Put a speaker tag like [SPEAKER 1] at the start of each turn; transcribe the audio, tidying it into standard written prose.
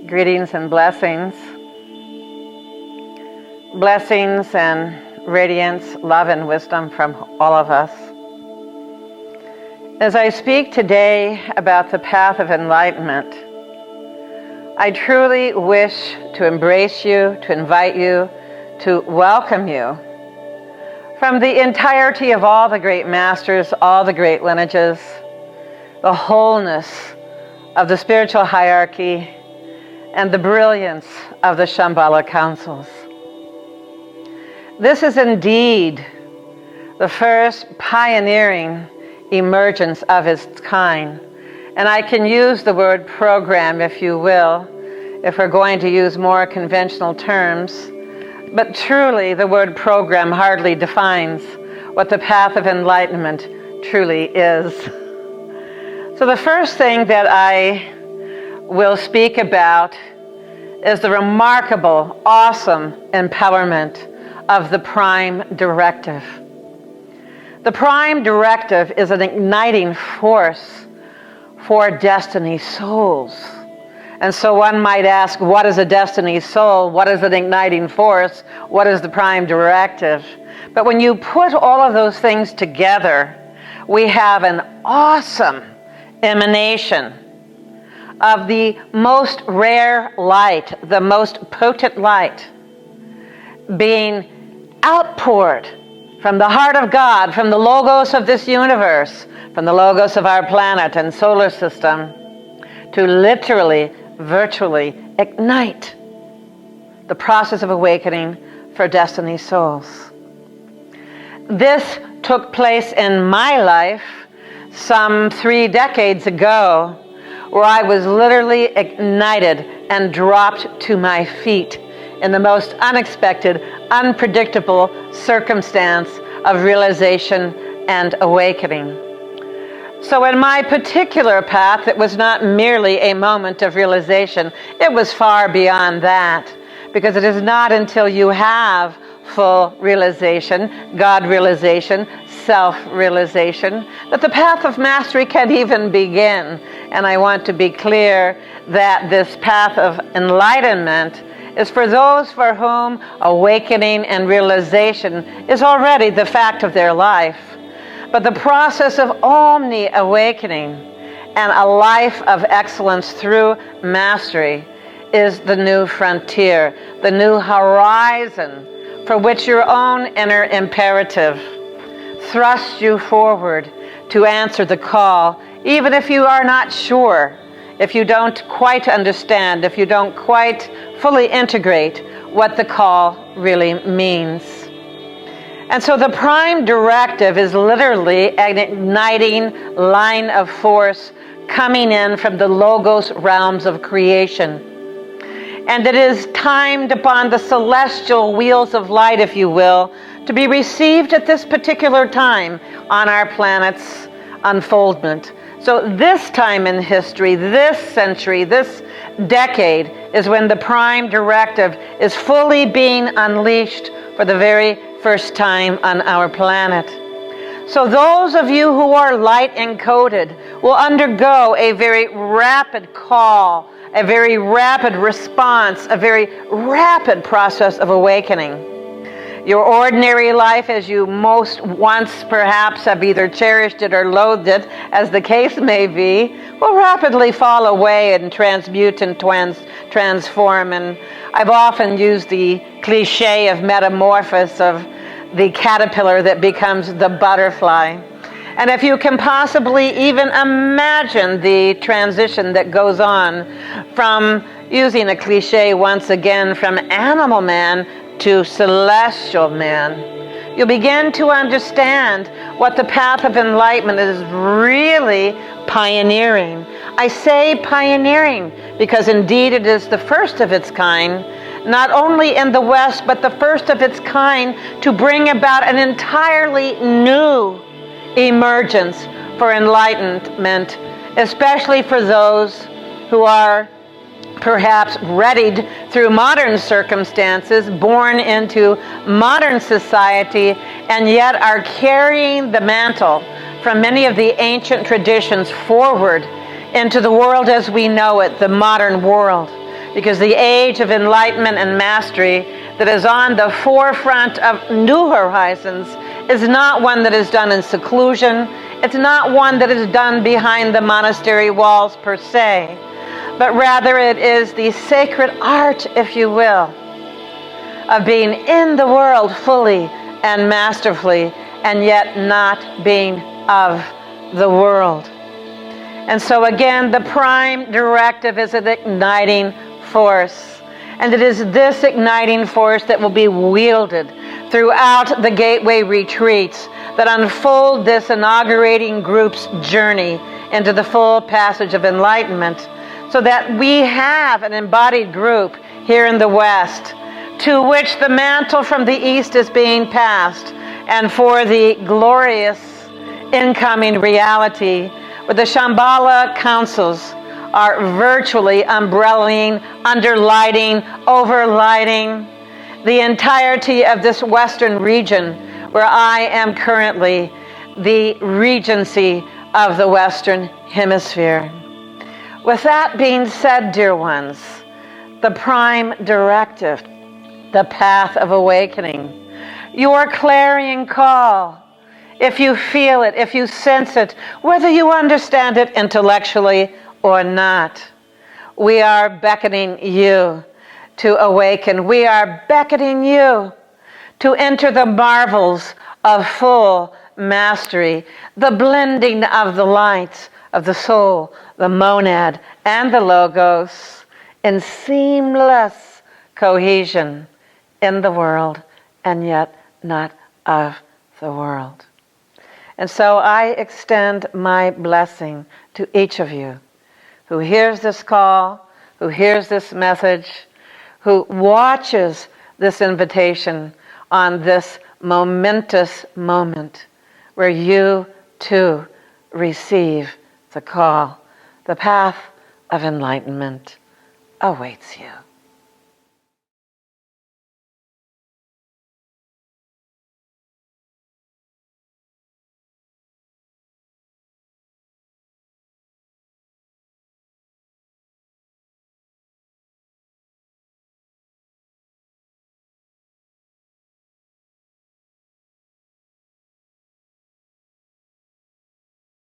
[SPEAKER 1] Greetings and blessings. Blessings and radiance, love and wisdom from all of us. As I speak today about the path of enlightenment, I truly wish to embrace you, to invite you, to welcome you from the entirety of all the great masters, all the great lineages, the wholeness of the spiritual hierarchy, and the brilliance of the Shambhala councils. This is indeed the first pioneering emergence of its kind. And I can use the word program, if you will, if we're going to use more conventional terms. But truly, the word program hardly defines what the path of enlightenment truly is. So the first thing that I will speak about is the remarkable, awesome empowerment of the Prime Directive. The Prime Directive is an igniting force for destiny souls. And so one might ask, what is a destiny soul? What is an igniting force? What is the Prime Directive? But when you put all of those things together, we have an awesome emanation of the most rare light, the most potent light, being outpoured from the heart of God, from the logos of this universe, from the logos of our planet and solar system, to literally, virtually ignite the process of awakening for destiny souls. This took place in my life some 3 decades ago, where I was literally ignited and dropped to my feet in the most unexpected, unpredictable circumstance of realization and awakening. So in my particular path, it was not merely a moment of realization. It was far beyond that, because it is not until you have full realization, God realization, self-realization, that the path of mastery can even begin. And I want to be clear that this path of enlightenment is for those for whom awakening and realization is already the fact of their life. But the process of omni-awakening and a life of excellence through mastery is the new frontier, the new horizon for which your own inner imperative thrusts you forward to answer the call, even if you are not sure, if you don't quite understand, if you don't quite fully integrate what the call really means. And so the Prime Directive is literally an igniting line of force coming in from the Logos realms of creation. And it is timed upon the celestial wheels of light, if you will, to be received at this particular time on our planet's unfoldment. So this time in history, this century, this decade is when the Prime Directive is fully being unleashed for the very first time on our planet. So those of you who are light encoded will undergo a very rapid call, a very rapid response, a very rapid process of awakening. Your ordinary life, as you most once perhaps have either cherished it or loathed it, as the case may be, will rapidly fall away and transmute and transform. And I've often used the cliche of metamorphosis of the caterpillar that becomes the butterfly. And if you can possibly even imagine the transition that goes on from, using a cliche once again, from animal man to celestial man, you'll begin to understand what the path of enlightenment is really pioneering. I say pioneering because indeed it is the first of its kind, not only in the West, but the first of its kind to bring about an entirely new emergence for enlightenment, especially for those who are perhaps readied through modern circumstances, born into modern society, and yet are carrying the mantle from many of the ancient traditions forward into the world as we know it, the modern world, Because the age of enlightenment and mastery that is on the forefront of new horizons is not one that is done in seclusion. It's not one that is done behind the monastery walls per se, but rather it is the sacred art, if you will, of being in the world fully and masterfully, and yet not being of the world. And so again, the Prime Directive is an igniting force. And it is this igniting force that will be wielded throughout the Gateway retreats that unfold this inaugurating group's journey into the full passage of enlightenment, so that we have an embodied group here in the West to which the mantle from the East is being passed, and for the glorious incoming reality where the Shambhala councils are virtually umbrelling, underlighting, overlighting the entirety of this Western region where I am currently the regency of the Western Hemisphere. With that being said, dear ones, the Prime Directive, the path of awakening, your clarion call, if you feel it, if you sense it, whether you understand it intellectually or not, we are beckoning you to awaken. We are beckoning you to enter the marvels of full mastery, the blending of the lights of the soul, the monad, and the logos in seamless cohesion in the world, and yet not of the world. And so I extend my blessing to each of you who hears this call, who hears this message, who watches this invitation on this momentous moment where you too receive the call. The path of enlightenment awaits you.